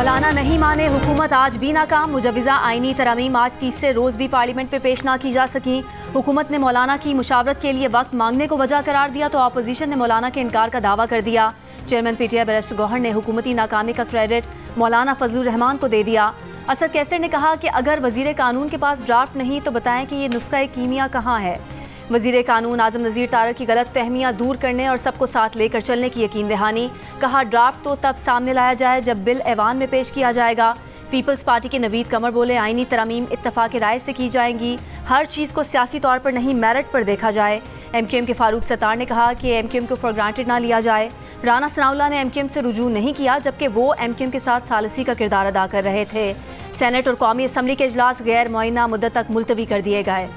मौलाना नहीं माने, हुकूमत आज भी नाकाम। मुजव्विज़ा आईनी तरमीम आज तीसरे रोज़ भी पार्लियामेंट में पेश ना की जा सकी। हुकूमत ने मौलाना की मुशावरत के लिए वक्त मांगने को वजह करार दिया तो अपोजिशन ने मौलाना के इनकार का दावा कर दिया। चेयरमैन पीटीआई बैरिस्टर गौहर ने हुकूमती नाकामी का क्रेडिट मौलाना फजलुर रहमान को दे दिया। असद कैसर ने कहा कि अगर वज़ीर कानून के पास ड्राफ्ट नहीं तो बताएं कि ये नुस्खा कीमिया कहाँ है। वज़ीर कानून आज़म नज़ीर तारड़ की गलत फहमियाँ दूर करने और सबको साथ लेकर चलने की यकीन दहानी। कहा ड्राफ्ट तो तब सामने लाया जाए जब बिल ऐवान में पेश किया जाएगा। पीपल्स पार्टी के नवीद कमर बोले आईनी तरमीम इत्तफाक राय से की जाएंगी, हर चीज़ को सियासी तौर पर नहीं मेरिट पर देखा जाए। MQM के फारूक सत्तार ने कहा कि MQM को फॉर ग्रांटेड ना लिया जाए। राना सनाउल्लाह ने MQM से रुजू नहीं किया जबकि वो MQM के साथ सालसी का किरदार अदा कर रहे थे। सेनेट और कौमी असम्बली के इजलास गैर मुअय्यना मुद्दत तक मुलतवी कर दिए गए।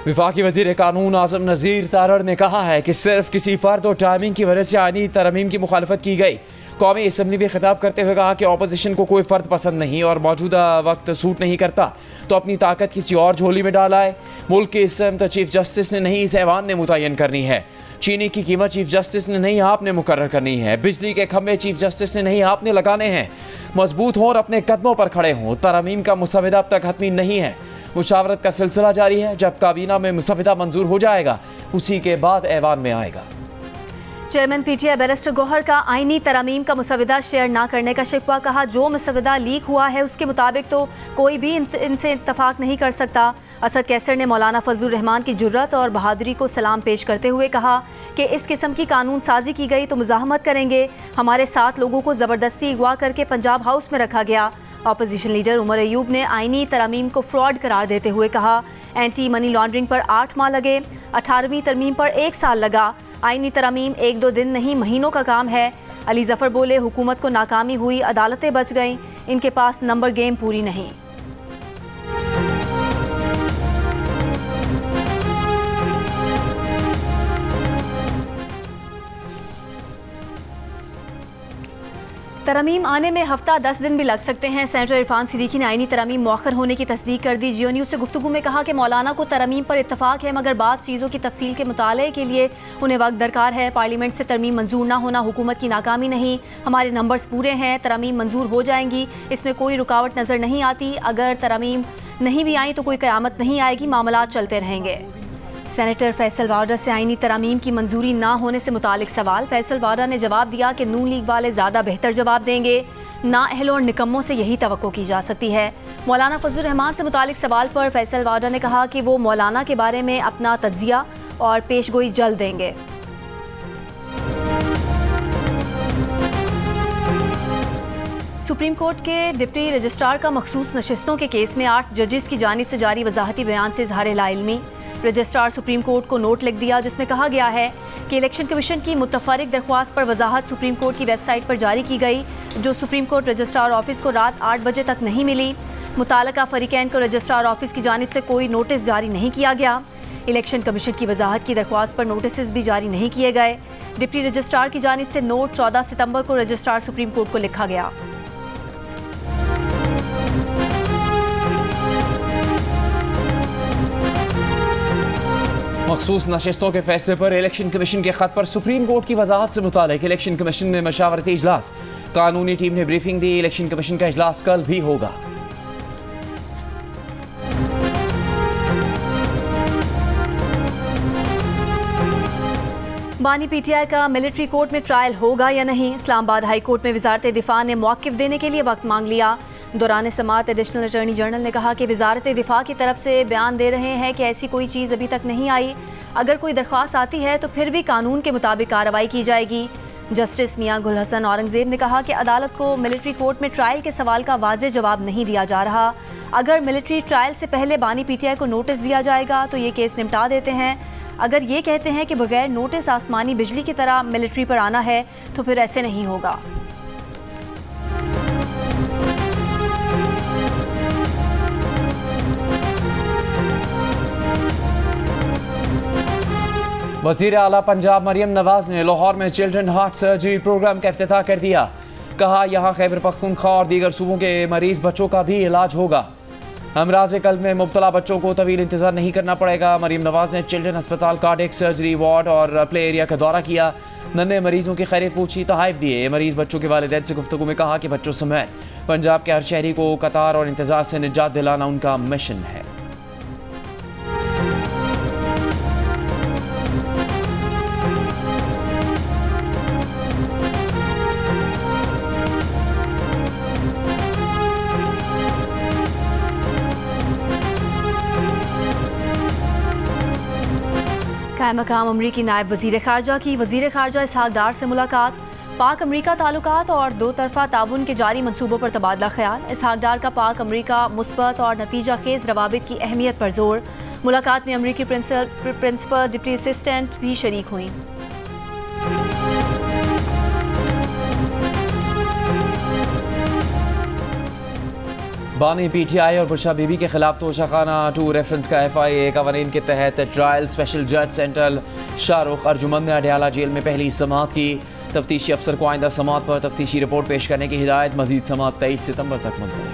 वफाकी वज़ीर कानून आज़म नज़ीर तारड़ ने कहा है कि सिर्फ किसी फ़र्द और टाइमिंग की वजह से आईनी तरमीम की मुखालफत की गई। कौमी असम्बली में खिताब करते हुए कहा कि अपोजिशन को कोई फ़र्द पसंद नहीं और मौजूदा वक्त सूट नहीं करता तो अपनी ताकत किसी और झोली में डालाए। मुल्क की इसमत चीफ जस्टिस ने नहीं, इस ऐवान ने मुतय्यन करनी है। चीनी की कीमत चीफ जस्टिस ने नहीं, आपने मुकर्रर करनी है। बिजली के खंभे चीफ जस्टिस ने नहीं, आपने लगाने हैं। मजबूत हों और अपने कदमों पर खड़े हों। तरमीम का मुसवदा अब तक हतमी नहीं है। मुशावरत का सिलसिला जारी है। जब काबीना में मुसवदा मंजूर हो जाएगा उसी के बाद ऐवान में आएगा। चेयरमैन पीटीआई बैरिस्टर गौहर का आईनी तरमीम का मुसवदा शेयर ना करने का शिकवा। कहा जो मुसवदा लीक हुआ है उसके मुताबिक तो कोई भी इनसे इत्तफाक नहीं कर सकता। असद कैसर ने मौलाना फजलुर रहमान की जुर्रत और बहादुरी को सलाम पेश करते हुए कहा कि इस किस्म की कानून साजी की गई तो मुजाहमत करेंगे। हमारे 7 लोगों को ज़बरदस्ती अगवा करके पंजाब हाउस में रखा गया। अपोजिशन लीडर उमर अयूब ने आईनी तरमीम को फ्रॉड करार देते हुए कहा एंटी मनी लॉन्ड्रिंग पर 8 माह लगे, 18वीं तरमीम पर 1 साल लगा। आईनी तरमीम 1-2 दिन नहीं महीनों का काम है। अली जफ़र बोले हुकूमत को नाकामी हुई, अदालतें बच गईं, इनके पास नंबर गेम पूरी नहीं। तरमीम आने में हफ्ता 10 दिन भी लग सकते हैं। सेनेटर इरफान सिद्दीकी ने आईनी तरमीम मौखर होने की तस्दीक कर दी। जियो न्यूज़ से गुफ्तगू में कहा कि मौलाना को तरमीम पर इत्तफाक है मगर बाज़ चीज़ों की तफसील के मुताले के लिए उन्हें वक्त दरकार है। पार्लियामेंट से तरमीम मंजूर ना होना हुकूमत की नाकामी नहीं, हमारे नंबर्स पूरे हैं, तरमीम मंजूर हो जाएंगी, इसमें कोई रुकावट नज़र नहीं आती। अगर तरमीम नहीं भी आई तो कोई क़यामत नहीं आएगी, मामलात चलते रहेंगे। सेनेटर फैसल वाडा से आईनी तरमीम की मंजूरी ना होने से मुतालिक सवाल। फैसल वाडा ने जवाब दिया कि नून लीग वाले ज़्यादा बेहतर जवाब देंगे, नाअहल और निकम्मों से यही तवक्को की जा सकती है। मौलाना फजलुर रहमान से मुतालिक सवाल पर फैसल वाडा ने कहा कि वो मौलाना के बारे में अपना तज्जिया और पेशगोई जल्द देंगे। सुप्रीम कोर्ट के डिप्टी रजिस्ट्रार का मखसूस नशिस्तों के केस में 8 जजेस की जानिब से जारी वजाहती बयान से इज़हार लाइल्मी। रजिस्ट्रार सुप्रीम कोर्ट को नोट लिख दिया जिसमें कहा गया है कि इलेक्शन कमीशन की मुतफरिक दरख्वास्त पर वजाहत सुप्रीम कोर्ट की वेबसाइट पर जारी की गई जो सुप्रीम कोर्ट रजिस्ट्रार ऑफिस को रात 8 बजे तक नहीं मिली। मुतालका फरीकैन को रजिस्ट्रार ऑफिस की जानिब से कोई नोटिस जारी नहीं किया गया। इलेक्शन कमीशन की वजाहत की दरख्वास्त पर नोटिस भी जारी नहीं किए गए। डिप्टी रजिस्ट्रार की जानिब से नोट 14 सितंबर को रजिस्ट्रार सुप्रीम कोर्ट को लिखा गया। मखसूस नशिस्तों के फैसले पर इलेक्शन कमीशन के खत पर सुप्रीम कोर्ट की वजाहत से मुतालिक इलेक्शन कमीशन में मशावरती इजलास। कानूनी टीम ने ब्रीफिंग दी। इलेक्शन कमीशन का इजलास कल भी होगा। बानी पीटीआई का मिलिट्री कोर्ट में ट्रायल होगा या नहीं। इस्लामाबाद हाई कोर्ट में वजारत दिफा ने मौक़िफ़ देने के लिए वक्त मांग लिया। दौरान समाअत एडिशनल अटॉर्नी जनरल ने कहा कि वजारत दिफा की तरफ से बयान दे रहे हैं कि ऐसी कोई चीज़ अभी तक नहीं आई। अगर कोई दरख्वास्त आती है तो फिर भी कानून के मुताबिक कार्रवाई की जाएगी। जस्टिस मियां गुल हसन औरंगजेब ने कहा कि अदालत को मिलिट्री कोर्ट में ट्रायल के सवाल का वाज़ेह जवाब नहीं दिया जा रहा। अगर मिलिट्री ट्रायल से पहले बानी पीटीआई को नोटिस दिया जाएगा तो ये केस निपटा देते हैं। अगर ये कहते हैं कि बगैर नोटिस आसमानी बिजली की तरह मिलिट्री पर आना है तो फिर ऐसे नहीं होगा। वज़ीर आला पंजाब मरियम नवाज ने लाहौर में चिल्ड्रन हार्ट सर्जरी प्रोग्राम का इफ्तिताह कर दिया। कहा यहाँ खैबर पख्तूनख्वा और दीगर सूबों के मरीज बच्चों का भी इलाज होगा। अमराज कल्ब में मुब्तला बच्चों को तवील इंतजार नहीं करना पड़ेगा। मरीम नवाज ने चिल्ड्रन अस्पताल कार्डियक सर्जरी वार्ड और प्ले एरिया का दौरा किया। नन्हे मरीजों की खैरियत पूछी, तहाइफ दिए। मरीज बच्चों के वालिदैन से गुफ्तगू में कहा कि बच्चों समेत पंजाब के हर शहरी को कतार और इंतजार से निजात दिलाना उनका मिशन है। कायम मकाम अमरीकी नायब वज़ीर ख़ारजा की वज़ीर ख़ारजा इसहाक डार से मुलाकात। पाक अमरीका ताल्लुकात और दो तरफ़ा ताउन के जारी मनसूबों पर तबादला ख्याल। इसहाक डार का पाक अमरीका मुस्बत और नतीजा खेज़ रवाबित की अहमियत पर जोर। मुलाकात में अमरीकी प्रिंसिपल डिप्टी असिस्टेंट भी शरीक हुई। बानी PTI और बुशरा बीबी के खिलाफ तोशाखाना 2 रेफरेंस का FIA कवानीन के तहत ट्रायल स्पेशल जज सेंट्रल शाहरुख अर्जुमंद ने अडयाला जेल में पहली समाअत की। तफ्तीशी अफसर को आइंदा समाअत पर तफ्तीशी रिपोर्ट पेश करने की हिदायत। मजीद समाअत 23 सितंबर तक मुलतवी।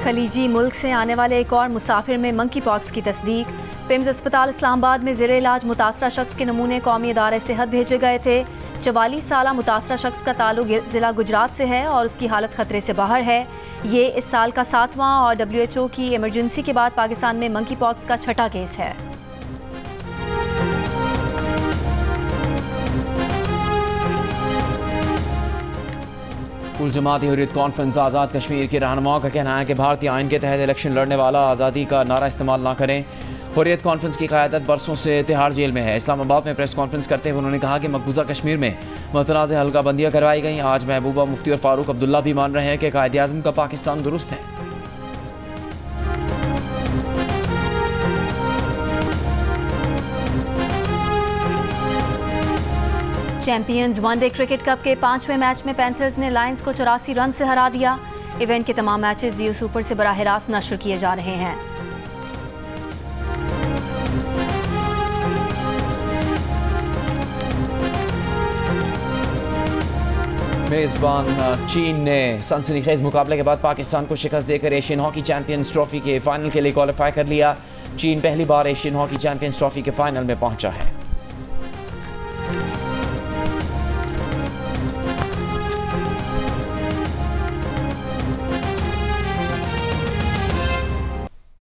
खलीजी मुल्क से आने वाले एक और मुसाफिर में मंकी पॉक्स की तस्दीक। पिम्स अस्पताल इस्लामाबाद में ज़ेरे इलाज मुतासरा शख्स के नमूने कौमी इदारे सेहत भेजे गए थे। 44 साला मुतासरा शख्स का ताल्लुक ज़िला गुजरात से है और उसकी हालत खतरे से बाहर है। ये इस साल का 7वां और WHO की इमरजेंसी के बाद पाकिस्तान में मंकी पॉक्स का छठा केस है। कुल जमाती हुर्रियत कॉन्फ्रेंस आज़ाद कश्मीर के रहनुमाओं का कहना है कि भारतीय आइन के तहत इलेक्शन लड़ने वाला आज़ादी का नारा इस्तेमाल ना करें। हुर्रियत कॉन्फ्रेंस की क़यादत बरसों से तिहाड़ जेल में है। इस्लामाबाद में प्रेस कॉन्फ्रेंस करते हुए उन्होंने कहा कि मकबूजा कश्मीर में मुतनाज़ हल्का बंदियाँ करवाई गई। आज महबूबा मुफ्ती और फ़ारूक अब्दुल्ला भी मान रहे हैं कि कायद-ए-आज़म का पाकिस्तान दुरुस्त है। चैंपियंस वनडे क्रिकेट कप के 5वें मैच में पैंथर्स ने लायंस को 84 रन से हरा दिया। इवेंट के तमाम मैचेस जियो सुपर से बराह रास्त नशर किए जा रहे हैं। मेज़बान चीन ने सनसनीखेज मुकाबले के बाद पाकिस्तान को शिकस्त देकर एशियन हॉकी चैंपियंस ट्रॉफी के फाइनल के लिए क्वालिफाई कर लिया। चीन पहली बार एशियन हॉकी चैंपियंस ट्रॉफी के फाइनल में पहुंचा है।